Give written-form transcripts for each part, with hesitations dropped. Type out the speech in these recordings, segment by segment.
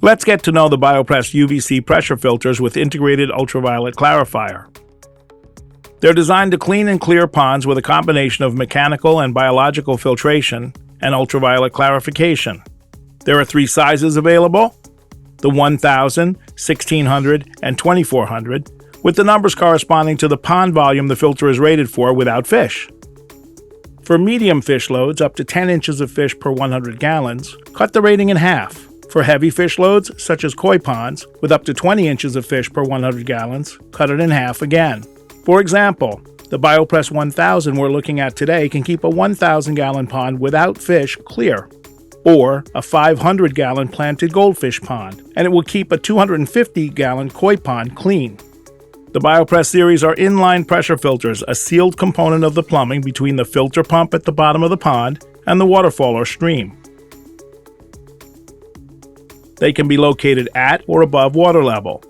Let's get to know the BioPress UVC pressure filters with integrated ultraviolet clarifier. They're designed to clean and clear ponds with a combination of mechanical and biological filtration and ultraviolet clarification. There are 3 sizes available: the 1000, 1600, and 2400, with the numbers corresponding to the pond volume the filter is rated for without fish. For medium fish loads, up to 10 inches of fish per 100 gallons, cut the rating in half. For heavy fish loads, such as koi ponds, with up to 20 inches of fish per 100 gallons, cut it in half again. For example, the BioPress 1000 we're looking at today can keep a 1,000-gallon pond without fish clear, or a 500-gallon planted goldfish pond, and it will keep a 250-gallon koi pond clean. The BioPress series are inline pressure filters, a sealed component of the plumbing between the filter pump at the bottom of the pond and the waterfall or stream. They can be located at or above water level,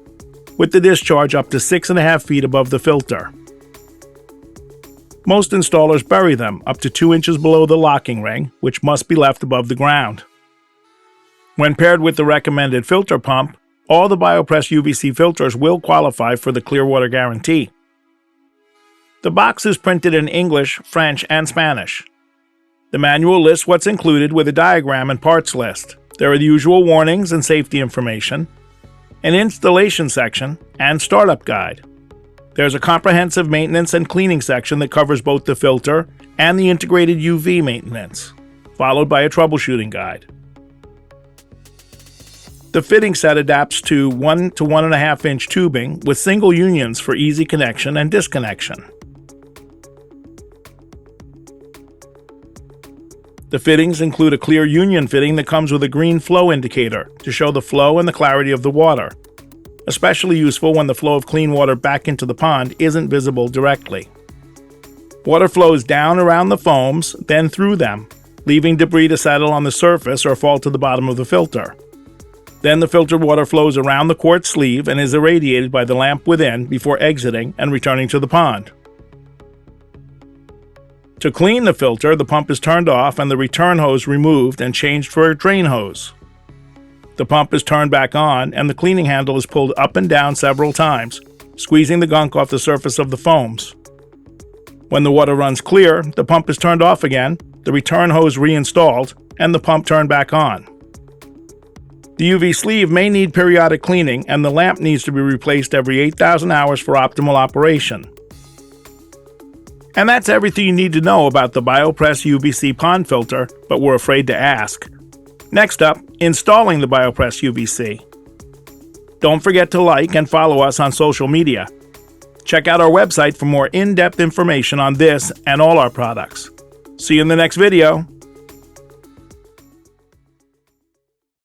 with the discharge up to 6.5 feet above the filter. Most installers bury them up to 2 inches below the locking ring, which must be left above the ground. When paired with the recommended filter pump, all the BioPress UVC filters will qualify for the Clearwater Guarantee. The box is printed in English, French, and Spanish. The manual lists what's included with a diagram and parts list. There are the usual warnings and safety information, an installation section, and startup guide. There's a comprehensive maintenance and cleaning section that covers both the filter and the integrated UV maintenance, followed by a troubleshooting guide. The fitting set adapts to 1 to 1.5 inch tubing with single unions for easy connection and disconnection. The fittings include a clear union fitting that comes with a green flow indicator to show the flow and the clarity of the water, especially useful when the flow of clean water back into the pond isn't visible directly. Water flows down around the foams, then through them, leaving debris to settle on the surface or fall to the bottom of the filter. Then the filtered water flows around the quartz sleeve and is irradiated by the lamp within before exiting and returning to the pond. To clean the filter, the pump is turned off and the return hose removed and changed for a drain hose. The pump is turned back on and the cleaning handle is pulled up and down several times, squeezing the gunk off the surface of the foams. When the water runs clear, the pump is turned off again, the return hose reinstalled, and the pump turned back on. The UV sleeve may need periodic cleaning and the lamp needs to be replaced every 8,000 hours for optimal operation. And that's everything you need to know about the BioPress UVC pond filter, but we're afraid to ask. Next up, installing the BioPress UVC. Don't forget to like and follow us on social media. Check out our website for more in-depth information on this and all our products. See you in the next video.